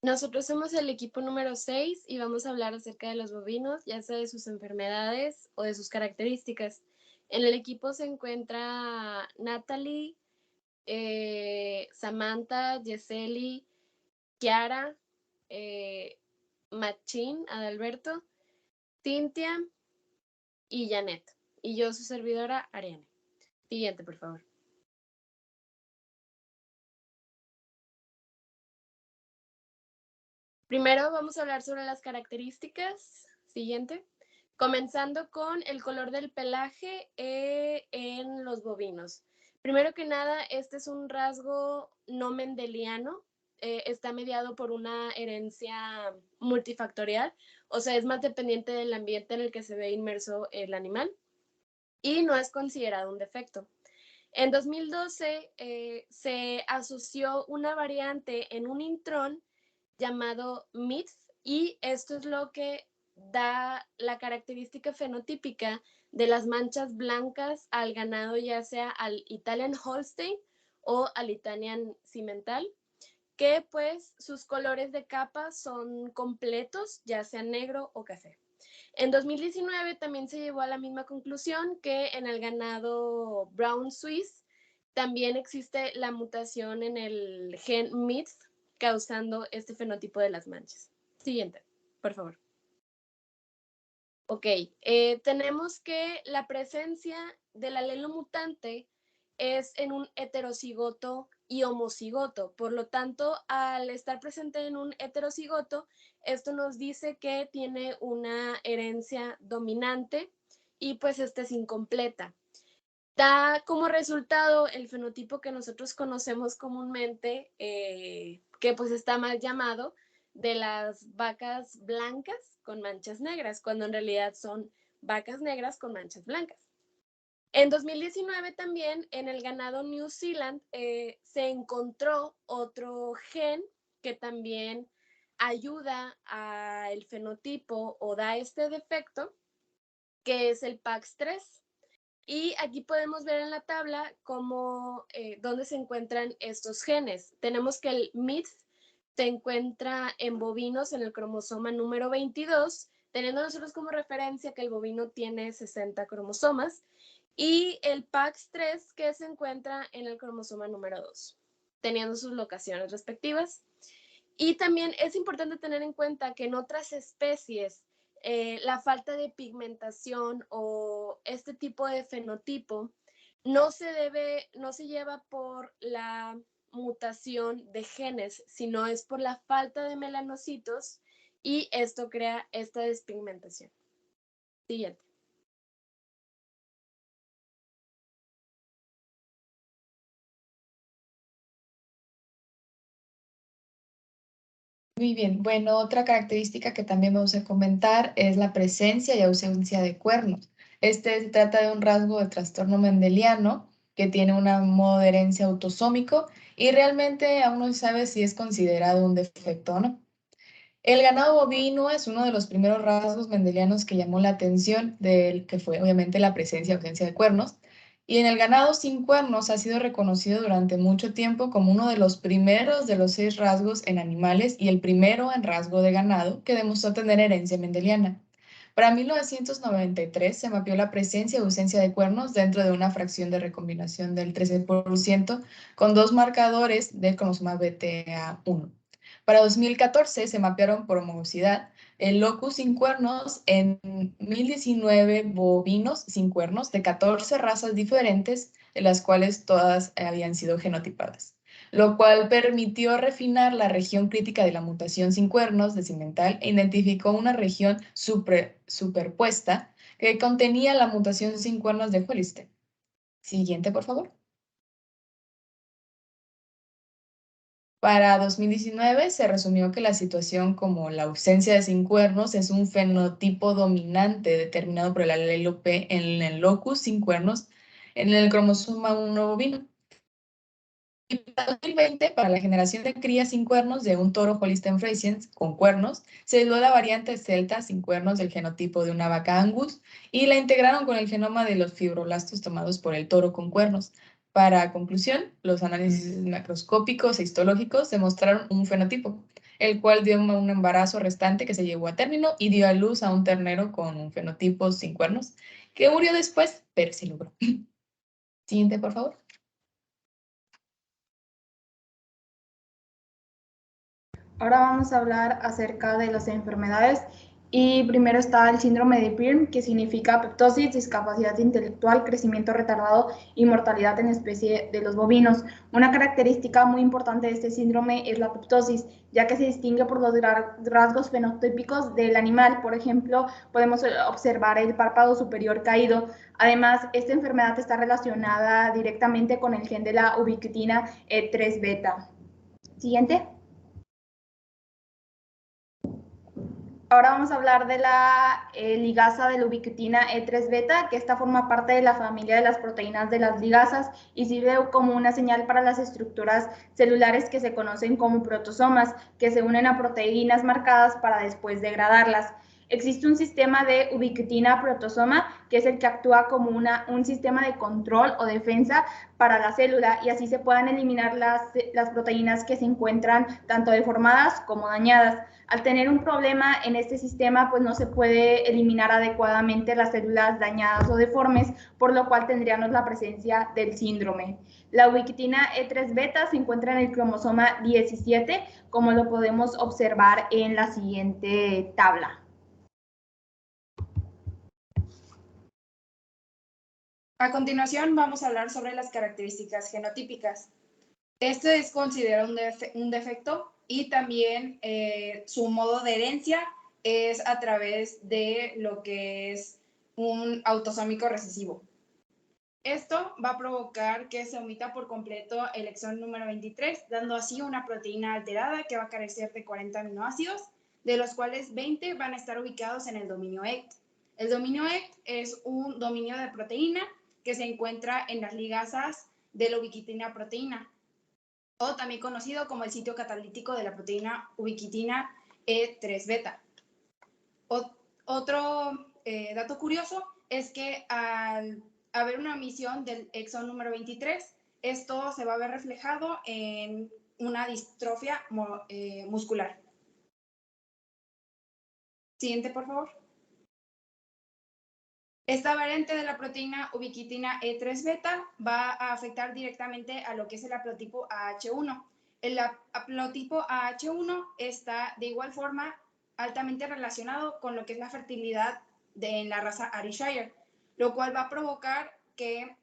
Nosotros somos el equipo número 6 y vamos a hablar acerca de los bovinos, ya sea de sus enfermedades o de sus características. En el equipo se encuentra Natalie, Samantha, Yeseli, Kiara, Machín, Adalberto, Cintia y Janet. Y yo, su servidora, Ariane. Siguiente, por favor. Primero vamos a hablar sobre las características. Siguiente. Comenzando con el color del pelaje en los bovinos. Primero que nada, este es un rasgo no mendeliano. Está mediado por una herencia multifactorial, o sea, es más dependiente del ambiente en el que se ve inmerso el animal y no es considerado un defecto. En 2012 se asoció una variante en un intrón llamado MITF y esto es lo que da la característica fenotípica de las manchas blancas al ganado, ya sea al Italian Holstein o al Italian Cimental, que pues sus colores de capa son completos, ya sea negro o café. En 2019 también se llegó a la misma conclusión que en el ganado Brown Swiss también existe la mutación en el gen MITF causando este fenotipo de las manchas. Siguiente, por favor. Ok, tenemos que la presencia del alelo mutante es en un heterocigoto y homocigoto. Por lo tanto, al estar presente en un heterocigoto, esto nos dice que tiene una herencia dominante y pues esta es incompleta. Da como resultado el fenotipo que nosotros conocemos comúnmente, que pues está mal llamado, de las vacas blancas con manchas negras, cuando en realidad son vacas negras con manchas blancas. En 2019 también en el ganado New Zealand se encontró otro gen que también ayuda al fenotipo o da este defecto, que es el PAX3. Y aquí podemos ver en la tabla cómo, dónde se encuentran estos genes. Tenemos que el MITF se encuentra en bovinos en el cromosoma número 22, teniendo nosotros como referencia que el bovino tiene 60 cromosomas, y el PAX3 que se encuentra en el cromosoma número 2, teniendo sus locaciones respectivas. Y también es importante tener en cuenta que en otras especies la falta de pigmentación o este tipo de fenotipo no se lleva por la mutación de genes, sino es por la falta de melanocitos y esto crea esta despigmentación. Siguiente. Muy bien, bueno, otra característica que también vamos a comentar es la presencia y ausencia de cuernos. Este se trata de un rasgo de trastorno mendeliano que tiene un modo de herencia autosómico y realmente aún no se sabe si es considerado un defecto o no. El ganado bovino es uno de los primeros rasgos mendelianos que llamó la atención, del que fue obviamente la presencia y ausencia de cuernos. Y en el ganado sin cuernos ha sido reconocido durante mucho tiempo como uno de los primeros de los 6 rasgos en animales y el primero en rasgo de ganado que demostró tener herencia mendeliana. Para 1993 se mapeó la presencia y ausencia de cuernos dentro de una fracción de recombinación del 13% con 2 marcadores del cromosoma BTA1. Para 2014 se mapearon por homogeneidad el locus sin cuernos en 1019 bovinos sin cuernos de 14 razas diferentes, de las cuales todas habían sido genotipadas, lo cual permitió refinar la región crítica de la mutación sin cuernos de cimental e identificó una región superpuesta que contenía la mutación sin cuernos de Hollister. Siguiente, por favor. Para 2019 se resumió que la situación como la ausencia de sin cuernos es un fenotipo dominante determinado por el alelo P en el locus sin cuernos en el cromosoma 1 bovino. Y para 2020, para la generación de crías sin cuernos de un toro Holstein Friesian con cuernos, se aisló la variante celta sin cuernos del genotipo de una vaca Angus y la integraron con el genoma de los fibroblastos tomados por el toro con cuernos. Para conclusión, los análisis macroscópicos e histológicos demostraron un fenotipo. el cual dio un embarazo restante que se llevó a término y dio a luz a un ternero con un fenotipo sin cuernos, que murió después, pero sí logró. Siguiente, por favor. Ahora vamos a hablar acerca de las enfermedades y primero está el síndrome de Pirm, que significa peptosis, discapacidad intelectual, crecimiento retardado y mortalidad en especie de los bovinos. Una característica muy importante de este síndrome es la peptosis, ya que se distingue por los rasgos fenotípicos del animal. Por ejemplo, podemos observar el párpado superior caído. Además, esta enfermedad está relacionada directamente con el gen de la ubiquitina E3 beta. Siguiente. Ahora vamos a hablar de la ligasa de la ubiquitina E3 beta, que esta forma parte de la familia de las proteínas de las ligasas y sirve como una señal para las estructuras celulares que se conocen como protosomas, que se unen a proteínas marcadas para después degradarlas. Existe un sistema de ubiquitina protosoma, que es el que actúa como un sistema de control o defensa para la célula, y así se puedan eliminar las proteínas que se encuentran tanto deformadas como dañadas. Al tener un problema en este sistema, pues no se puede eliminar adecuadamente las células dañadas o deformes, por lo cual tendríamos la presencia del síndrome. La ubiquitina E3 beta se encuentra en el cromosoma 17, como lo podemos observar en la siguiente tabla. A continuación vamos a hablar sobre las características genotípicas. Este es considerado un defecto y también su modo de herencia es a través de lo que es un autosómico recesivo. Esto va a provocar que se omita por completo el exón número 23, dando así una proteína alterada que va a carecer de 40 aminoácidos, de los cuales 20 van a estar ubicados en el dominio ECT. El dominio ECT es un dominio de proteína que se encuentra en las ligasas de la ubiquitina proteína, o también conocido como el sitio catalítico de la proteína ubiquitina E3 beta. Otro dato curioso es que al haber una omisión del exón número 23, esto se va a ver reflejado en una distrofia muscular. Siguiente, por favor. Esta variante de la proteína ubiquitina E3 beta va a afectar directamente a lo que es el haplotipo AH1. El haplotipo AH1 está de igual forma altamente relacionado con lo que es la fertilidad en la raza Ayrshire, lo cual va a provocar que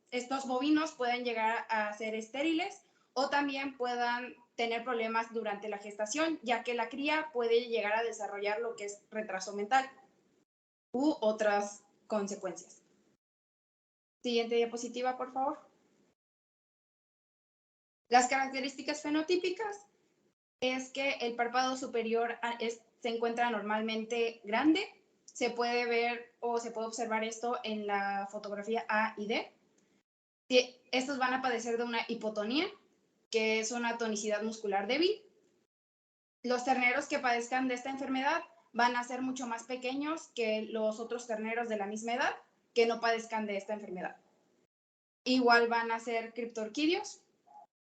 estos bovinos puedan llegar a ser estériles o también puedan tener problemas durante la gestación, ya que la cría puede llegar a desarrollar lo que es retraso mental u otras consecuencias. Siguiente diapositiva, por favor. Las características fenotípicas es que el párpado superior se encuentra normalmente grande. Se puede ver o se puede observar esto en la fotografía A y D. Estos van a padecer de una hipotonía, que es una tonicidad muscular débil. Los terneros que padezcan de esta enfermedad van a ser mucho más pequeños que los otros terneros de la misma edad que no padezcan de esta enfermedad. Igual van a ser criptorquidios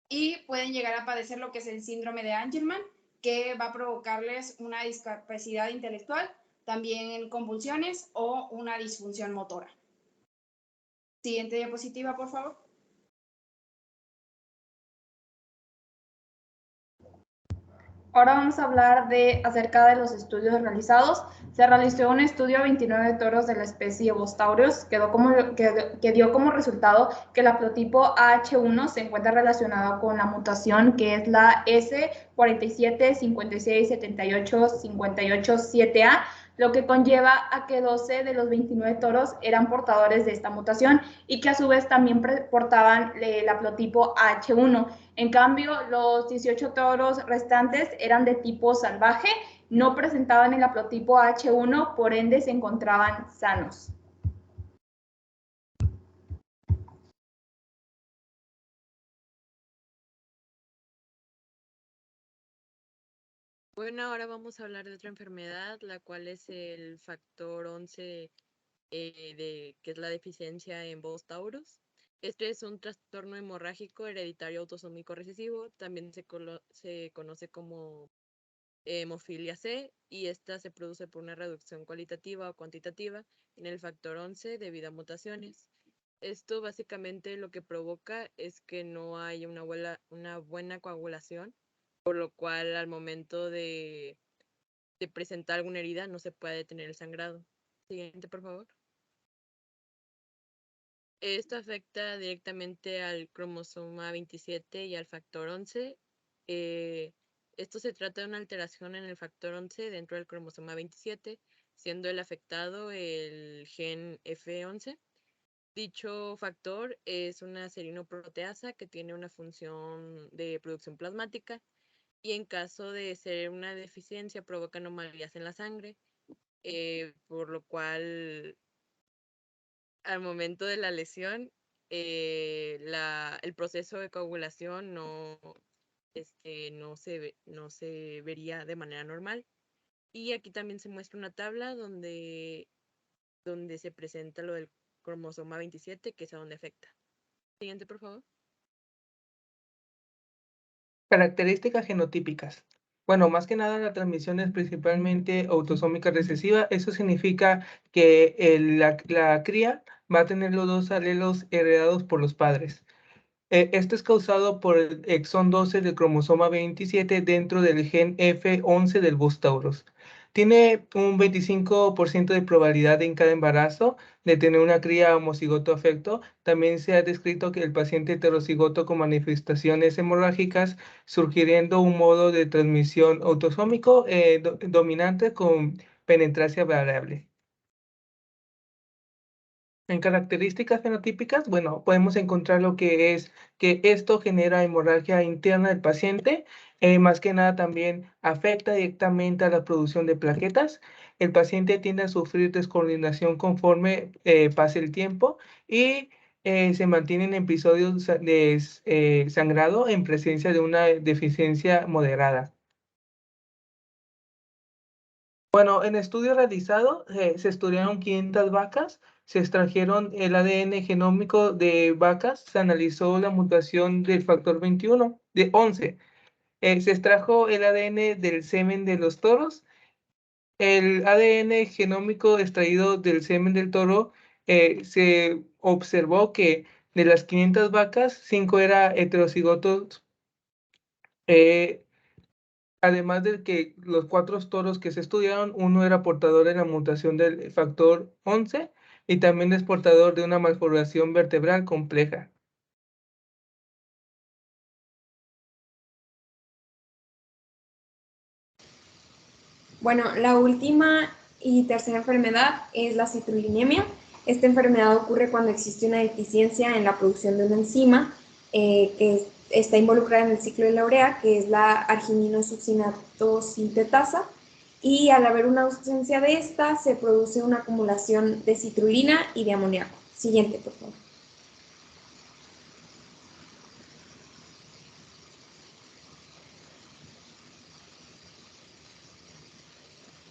y pueden llegar a padecer lo que es el síndrome de Angelman, que va a provocarles una discapacidad intelectual, también convulsiones o una disfunción motora. Siguiente diapositiva, por favor. Ahora vamos a hablar acerca de los estudios realizados. Se realizó un estudio a 29 toros de la especie Bostaurus, que dio como resultado que el haplotipo AH1 se encuentra relacionado con la mutación que es la S47567858-7A, lo que conlleva a que 12 de los 29 toros eran portadores de esta mutación y que a su vez también portaban el haplotipo AH1. En cambio, los 18 toros restantes eran de tipo salvaje, no presentaban el haplotipo H1, por ende se encontraban sanos. Bueno, ahora vamos a hablar de otra enfermedad, la cual es el factor 11, que es la deficiencia en Bos Taurus. Este es un trastorno hemorrágico hereditario autosómico recesivo, también se conoce como hemofilia C, y esta se produce por una reducción cualitativa o cuantitativa en el factor 11 debido a mutaciones. Esto básicamente lo que provoca es que no hay una buena coagulación, por lo cual al momento de presentar alguna herida no se puede detener el sangrado. Siguiente, por favor. Esto afecta directamente al cromosoma 27 y al factor 11. Esto se trata de una alteración en el factor 11 dentro del cromosoma 27, siendo el afectado el gen F11. Dicho factor es una serinoproteasa que tiene una función de producción plasmática, y en caso de ser una deficiencia provoca anomalías en la sangre, por lo cual al momento de la lesión el proceso de coagulación no se vería de manera normal. Y aquí también se muestra una tabla donde se presenta lo del cromosoma 27, que es a donde afecta. Siguiente, por favor. Características genotípicas. Bueno, más que nada la transmisión es principalmente autosómica recesiva. Eso significa que la cría va a tener los dos alelos heredados por los padres. Esto es causado por el exón 12 del cromosoma 27 dentro del gen F11 del bus taurus. Tiene un 25% de probabilidad en cada embarazo de tener una cría homocigoto afecto. También se ha descrito que el paciente heterocigoto con manifestaciones hemorrágicas, sugiriendo un modo de transmisión autosómico dominante con penetrancia variable. En características fenotípicas, bueno, podemos encontrar lo que es que esto genera hemorragia interna del paciente, más que nada también afecta directamente a la producción de plaquetas. El paciente tiende a sufrir descoordinación conforme pase el tiempo, y se mantienen episodios de sangrado en presencia de una deficiencia moderada. Bueno, en estudio realizado se estudiaron 500 vacas, se extrajeron el ADN genómico de vacas, se analizó la mutación del factor 21, de 11. Se extrajo el ADN del semen de los toros. El ADN genómico extraído del semen del toro, se observó que de las 500 vacas, 5 eran heterocigotos. Además de que los 4 toros que se estudiaron, uno era portador de la mutación del factor 11 y también es portador de una malformación vertebral compleja. Bueno, la última y tercera enfermedad es la citrullinemia. Esta enfermedad ocurre cuando existe una deficiencia en la producción de una enzima que está involucrada en el ciclo de la urea, que es la argininosuccinatosintetasa, y al haber una ausencia de esta, se produce una acumulación de citrulina y de amoníaco. Siguiente, por favor.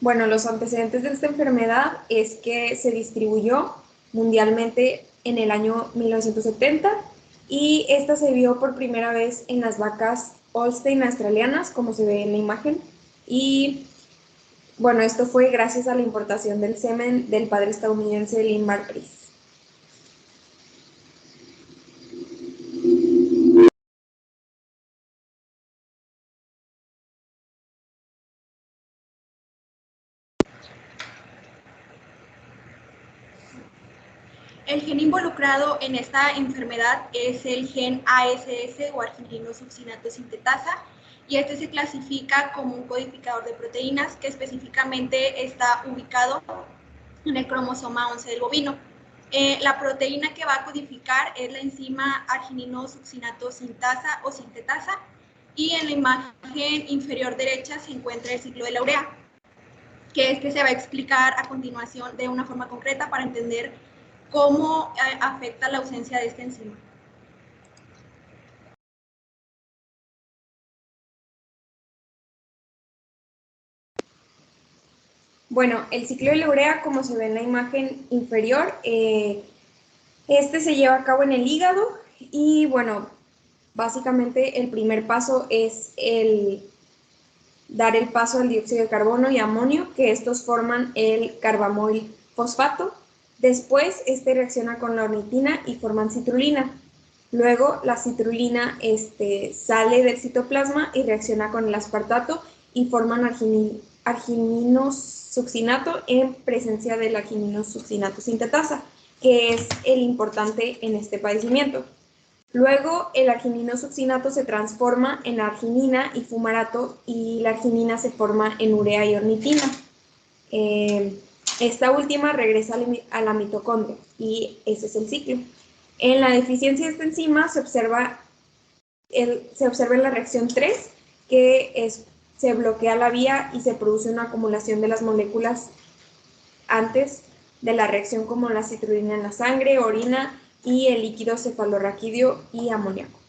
Bueno, los antecedentes de esta enfermedad es que se distribuyó mundialmente en el año 1970 y esta se vio por primera vez en las vacas Holstein australianas, como se ve en la imagen, y bueno, esto fue gracias a la importación del semen del padre estadounidense Linmar Price. El gen involucrado en esta enfermedad es el gen ASS o argininosuccinatosintetasa, y este se clasifica como un codificador de proteínas que específicamente está ubicado en el cromosoma 11 del bovino. La proteína que va a codificar es la enzima argininosuccinatosintasa o sintetasa, y en la imagen inferior derecha se encuentra el ciclo de la urea, que es que se va a explicar a continuación de una forma concreta para entender cómo afecta la ausencia de esta enzima. Bueno, el ciclo de la urea, como se ve en la imagen inferior, Este se lleva a cabo en el hígado y bueno, básicamente el primer paso es dar el paso al dióxido de carbono y amonio, que estos forman el carbamoil fosfato. Después, este reacciona con la ornitina y forman citrulina. Luego, la citrulina sale del citoplasma y reacciona con el aspartato y forman argininosuccinato en presencia del argininosuccinato sintetasa, que es el importante en este padecimiento. Luego, el argininosuccinato se transforma en arginina y fumarato y la arginina se forma en urea y ornitina. Esta última regresa a la mitocondria y ese es el ciclo. En la deficiencia de esta enzima se observa en la reacción 3, que se bloquea la vía y se produce una acumulación de las moléculas antes de la reacción, como la citrulina en la sangre, orina y el líquido cefalorraquídeo y amoníaco.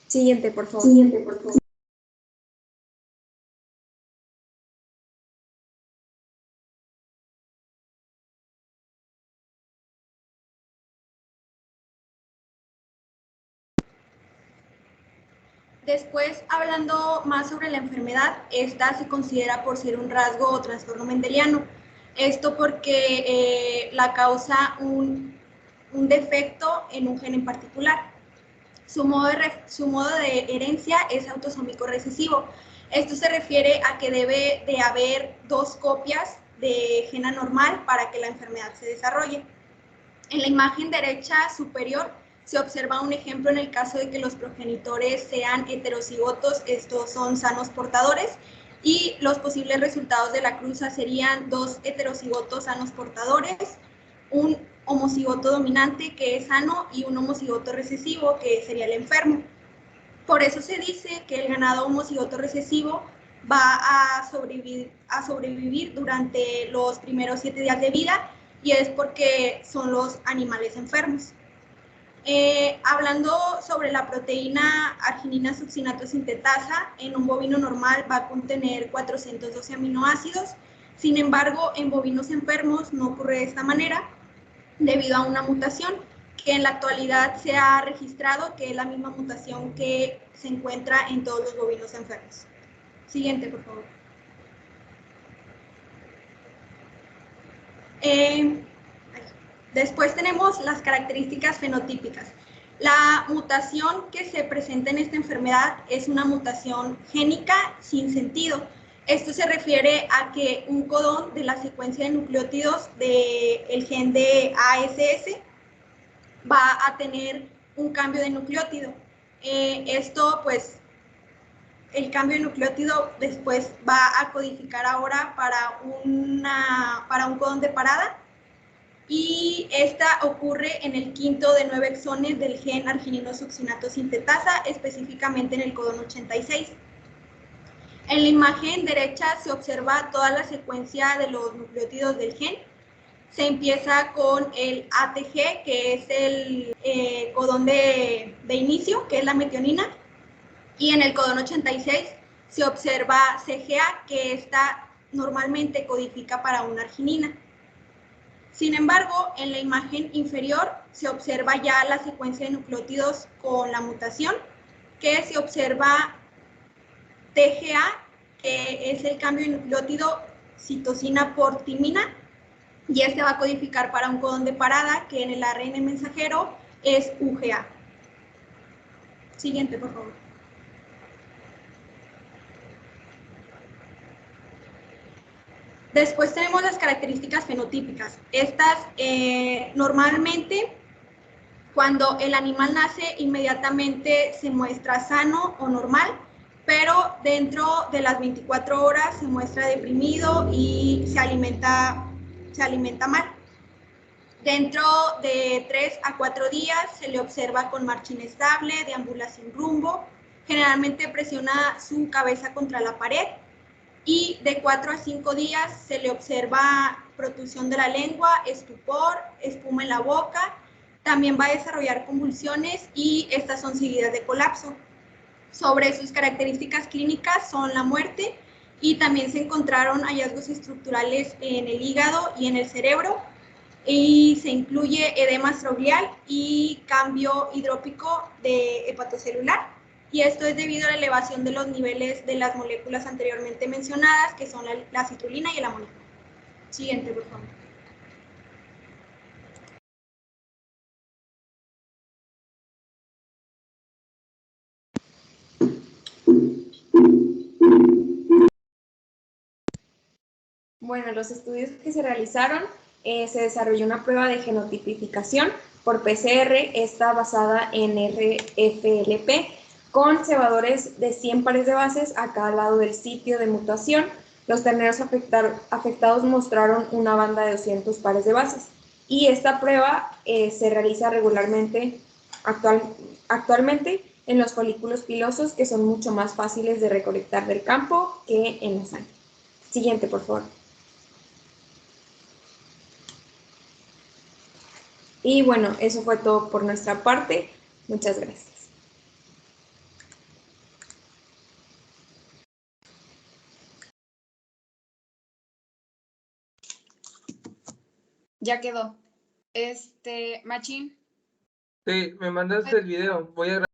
Siguiente, por favor. Después, hablando más sobre la enfermedad, esta se considera por ser un rasgo o trastorno mendeliano. Esto porque la causa un defecto en un gen en particular. Su modo de herencia es autosómico recesivo. Esto se refiere a que debe de haber 2 copias de gen anormal para que la enfermedad se desarrolle. En la imagen derecha superior se observa un ejemplo en el caso de que los progenitores sean heterocigotos, estos son sanos portadores, y los posibles resultados de la cruza serían 2 heterocigotos sanos portadores, un homocigoto dominante que es sano y un homocigoto recesivo que sería el enfermo. Por eso se dice que el ganado homocigoto recesivo va a sobrevivir durante los primeros 7 días de vida, y es porque son los animales enfermos. Hablando sobre la proteína arginina succinato sintetasa, en un bovino normal va a contener 412 aminoácidos. Sin embargo, en bovinos enfermos no ocurre de esta manera debido a una mutación que en la actualidad se ha registrado, que es la misma mutación que se encuentra en todos los bovinos enfermos. Siguiente, por favor. Después tenemos las características fenotípicas. La mutación que se presenta en esta enfermedad es una mutación génica sin sentido. Esto se refiere a que un codón de la secuencia de nucleótidos del gen de ASS va a tener un cambio de nucleótido. Esto, pues, el cambio de nucleótido después va a codificar ahora para un codón de parada, y esta ocurre en el quinto de 9 exones del gen argininosuccinato sintetasa, específicamente en el codón 86. En la imagen derecha se observa toda la secuencia de los nucleótidos del gen. Se empieza con el ATG, que es el codón de inicio, que es la metionina, y en el codón 86 se observa CGA, que esta normalmente codifica para una arginina. Sin embargo, en la imagen inferior se observa ya la secuencia de nucleótidos con la mutación, que se observa TGA, que es el cambio de nucleótido citosina por timina, y este va a codificar para un codón de parada, que en el ARN mensajero es UGA. Siguiente, por favor. Después tenemos las características fenotípicas. Estas normalmente, cuando el animal nace, inmediatamente se muestra sano o normal, pero dentro de las 24 horas se muestra deprimido y se alimenta mal. Dentro de 3 a 4 días se le observa con marcha inestable, deambula sin rumbo, generalmente presiona su cabeza contra la pared, y de 4 a 5 días se le observa protrusión de la lengua, estupor, espuma en la boca, También va a desarrollar convulsiones y estas son seguidas de colapso. Sobre sus características clínicas son la muerte y también se encontraron hallazgos estructurales en el hígado y en el cerebro y se incluye edema astroglial y cambio hidrópico de hepatocelular. Y esto es debido a la elevación de los niveles de las moléculas anteriormente mencionadas, que son la citrulina y el amonio. Siguiente, por favor. Bueno, los estudios que se realizaron, se desarrolló una prueba de genotipificación por PCR, esta basada en RFLP, con cebadores de 100 pares de bases a cada lado del sitio de mutación. Los terneros afectados mostraron una banda de 200 pares de bases. Y esta prueba se realiza regularmente actualmente en los folículos pilosos, que son mucho más fáciles de recolectar del campo que en la sangre. Siguiente, por favor. Y bueno, eso fue todo por nuestra parte. Muchas gracias. Ya quedó. Machín. Sí, me mandaste el video. Voy a